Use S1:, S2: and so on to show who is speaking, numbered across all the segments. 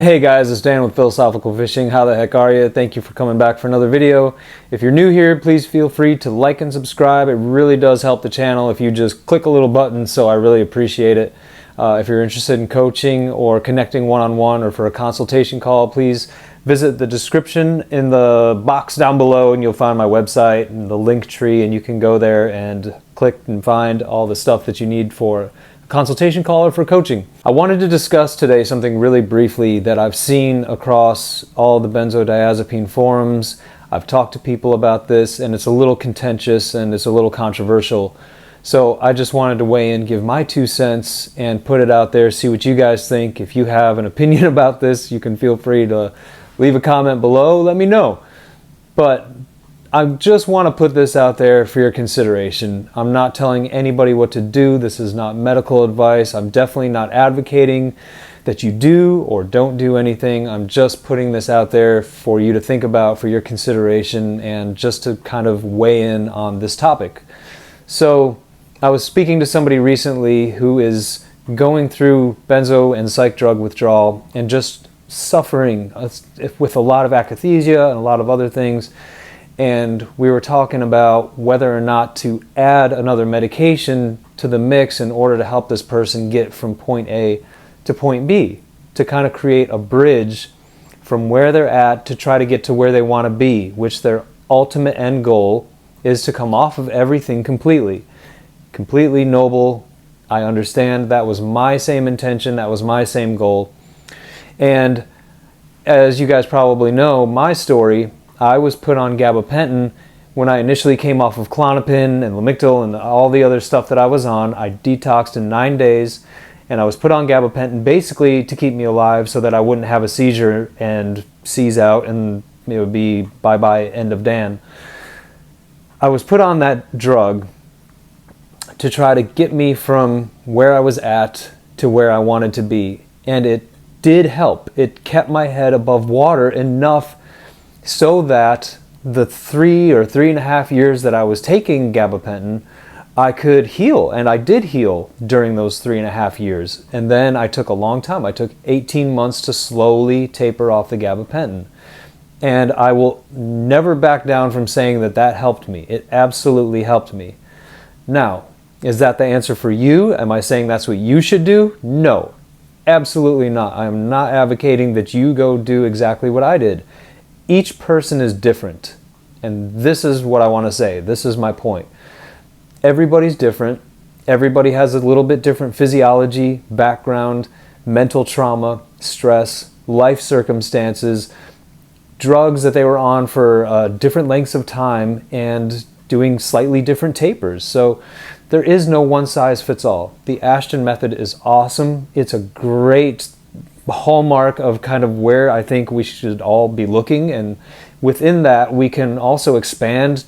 S1: Hey guys, it's Dan with Philosophical Fishing. How the heck are you? Thank you for coming back for another video. If you're new here, please feel free to like and subscribe. It really does help the channel if you just click a little button, so I really appreciate it. If you're interested in coaching or connecting one-on-one or for a consultation call, please visit the description in the box down below and you'll find my website and the link tree, and you can go there and click and find all the stuff that you need for consultation call or for coaching. I wanted to discuss today something really briefly that I've seen across all the benzodiazepine forums. I've talked to people about this and it's a little contentious and it's a little controversial. So I just wanted to weigh in, give my 2 cents and put it out there, see what you guys think. If you have an opinion about this, you can feel free to leave a comment below, let me know. But I just want to put this out there for your consideration. I'm not telling anybody what to do. This is not medical advice. I'm definitely not advocating that you do or don't do anything. I'm just putting this out there for you to think about, for your consideration, and just to kind of weigh in on this topic. So I was speaking to somebody recently who is going through benzo and psych drug withdrawal and just suffering with a lot of akathisia and a lot of other things. And we were talking about whether or not to add another medication to the mix in order to help this person get from point A to point B, to kind of create a bridge from where they're at to try to get to where they want to be, which their ultimate end goal is to come off of everything completely. Completely noble. I understand. That was my same intention. That was my same goal. And as you guys probably know, my story, I was put on gabapentin when I initially came off of Klonopin and Lamictal and all the other stuff that I was on. I detoxed in 9 days and I was put on gabapentin basically to keep me alive so that I wouldn't have a seizure and seize out and it would be bye-bye, end of Dan. I was put on that drug to try to get me from where I was at to where I wanted to be, and it did help. It kept my head above water enough so that the 3 or 3.5 years that I was taking gabapentin, I could heal, and I did heal during those 3.5 years. And then I took a long time. I took 18 months to slowly taper off the gabapentin. And I will never back down from saying that that helped me. It absolutely helped me. Now, is that the answer for you? Am I saying that's what you should do? No, absolutely not. I am not advocating that you go do exactly what I did. Each person is different, and this is what I want to say. This is my point. Everybody's different. Everybody has a little bit different physiology, background, mental trauma, stress, life circumstances, drugs that they were on for different lengths of time, and doing slightly different tapers. So there is no one size fits all. The Ashton method is awesome. It's a great hallmark of kind of where I think we should all be looking, and within that we can also expand,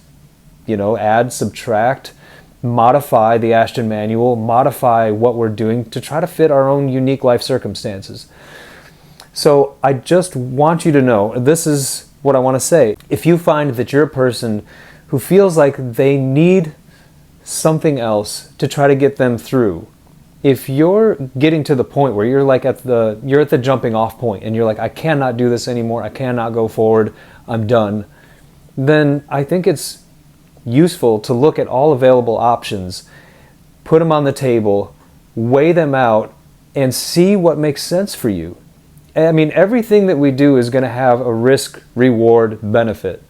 S1: add, subtract, modify the Ashton manual, modify what we're doing to try to fit our own unique life circumstances. So I just want you to know, this is what I want to say. If you find that you're a person who feels like they need something else to try to get them through, if you're getting to the point where you're like you're at the jumping off point and you're like, I cannot do this anymore, I cannot go forward, I'm done, then I think it's useful to look at all available options, put them on the table, weigh them out, and see what makes sense for you. I mean, everything that we do is going to have a risk-reward benefit.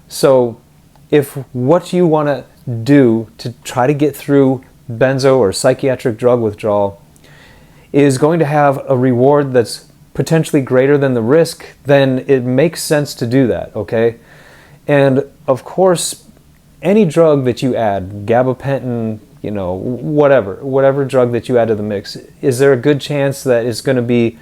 S1: So if what you want to do to try to get through benzo or psychiatric drug withdrawal is going to have a reward that's potentially greater than the risk, then it makes sense to do that, okay? And of course, any drug that you add, gabapentin, whatever drug that you add to the mix, is there a good chance that it's going to be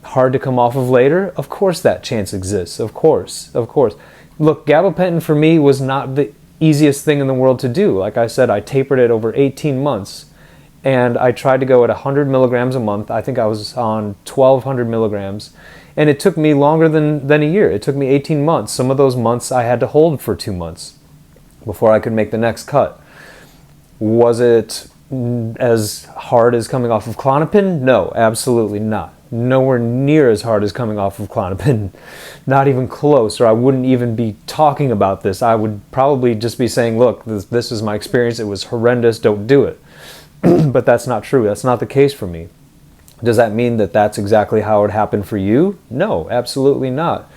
S1: hard to come off of later? Of course that chance exists, of course. Look, gabapentin for me was not the easiest thing in the world to do. Like I said, I tapered it over 18 months and I tried to go at 100 milligrams a month. I think I was on 1200 milligrams, and it took me longer than a year. It took me 18 months. Some of those months I had to hold for 2 months before I could make the next cut. Was it as hard as coming off of Klonopin? No, absolutely not. nowhere near as hard as coming off of Klonopin. Not even close, or I wouldn't even be talking about this. I would probably just be saying, look, this is my experience. It was horrendous. Don't do it. But that's not true. That's not the case for me. Does that mean that that's exactly how it happened for you? No, absolutely not.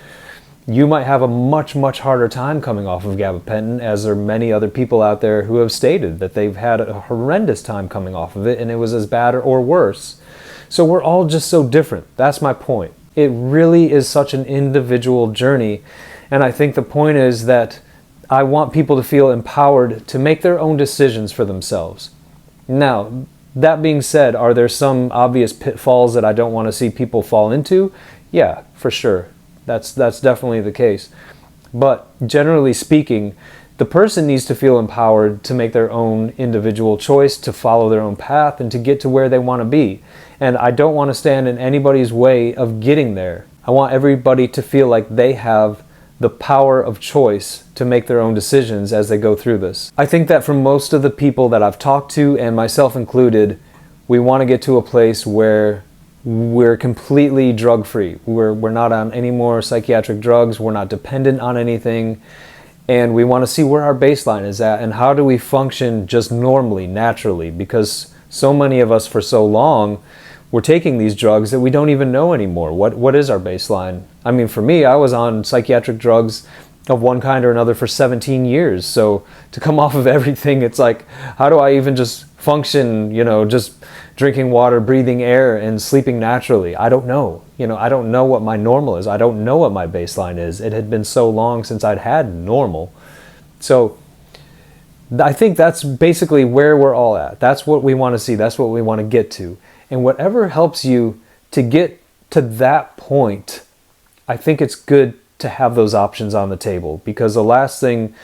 S1: You might have a much, much harder time coming off of gabapentin, as there are many other people out there who have stated that they've had a horrendous time coming off of it and it was as bad or worse. So we're all just so different. That's my point. It really is such an individual journey. And I think the point is that I want people to feel empowered to make their own decisions for themselves. Now, that being said, are there some obvious pitfalls that I don't want to see people fall into? Yeah, for sure. That's definitely the case. But generally speaking, the person needs to feel empowered to make their own individual choice, to follow their own path, and to get to where they want to be. And I don't want to stand in anybody's way of getting there. I want everybody to feel like they have the power of choice to make their own decisions as they go through this. I think that for most of the people that I've talked to, and myself included, we want to get to a place where we're completely drug-free. We're not on any more psychiatric drugs. We're not dependent on anything. And we want to see where our baseline is at and how do we function just normally, naturally, because so many of us for so long we're taking these drugs that we don't even know anymore. What is our baseline? I mean, for me, I was on psychiatric drugs of one kind or another for 17 years. So to come off of everything, it's like, how do I even just function, just drinking water, breathing air, and sleeping naturally? I don't know. I don't know what my normal is. I don't know what my baseline is. It had been so long since I'd had normal. So I think that's basically where we're all at. That's what we want to see. That's what we want to get to. And whatever helps you to get to that point, I think it's good to have those options on the table, because the last thing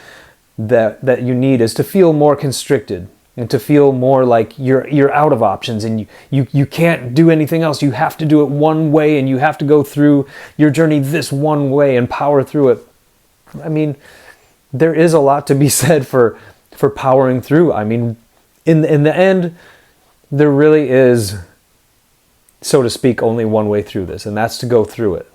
S1: that you need is to feel more constricted and to feel more like you're out of options and you can't do anything else. You have to do it one way and you have to go through your journey this one way and power through it. I mean, there is a lot to be said for powering through. I mean, in the end, there really is, so to speak, only one way through this, and that's to go through it.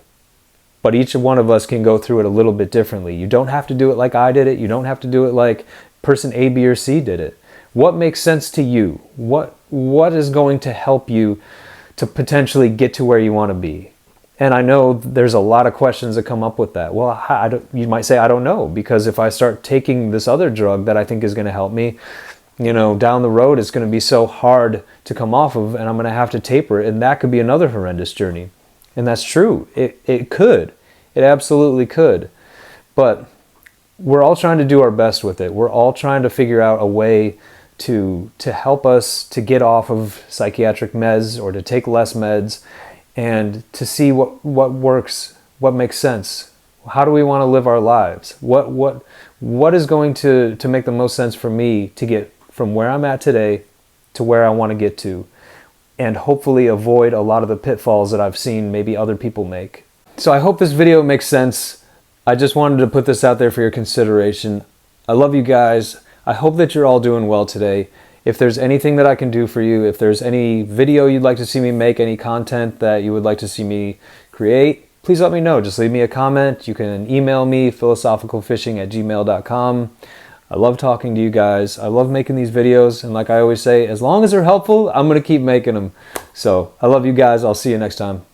S1: But each one of us can go through it a little bit differently. You don't have to do it like I did it. You don't have to do it like person A, B, or C did it. What makes sense to you? What is going to help you to potentially get to where you want to be? And I know there's a lot of questions that come up with that. Well, you might say, I don't know, because if I start taking this other drug that I think is going to help me, down the road, it's going to be so hard to come off of, and I'm going to have to taper it, and that could be another horrendous journey. And that's true. It could. It absolutely could. But we're all trying to do our best with it. We're all trying to figure out a way to help us to get off of psychiatric meds or to take less meds and to see what works, what makes sense. How do we want to live our lives? What is going to make the most sense for me to get from where I'm at today to where I want to get to, and hopefully avoid a lot of the pitfalls that I've seen maybe other people make. So I hope this video makes sense. I just wanted to put this out there for your consideration. I love you guys. I hope that you're all doing well today. If there's anything that I can do for you, if there's any video you'd like to see me make, any content that you would like to see me create, please let me know. Just leave me a comment. You can email me, philosophicalfishing@gmail.com. I love talking to you guys. I love making these videos. And like I always say, as long as they're helpful, I'm going to keep making them. So I love you guys. I'll see you next time.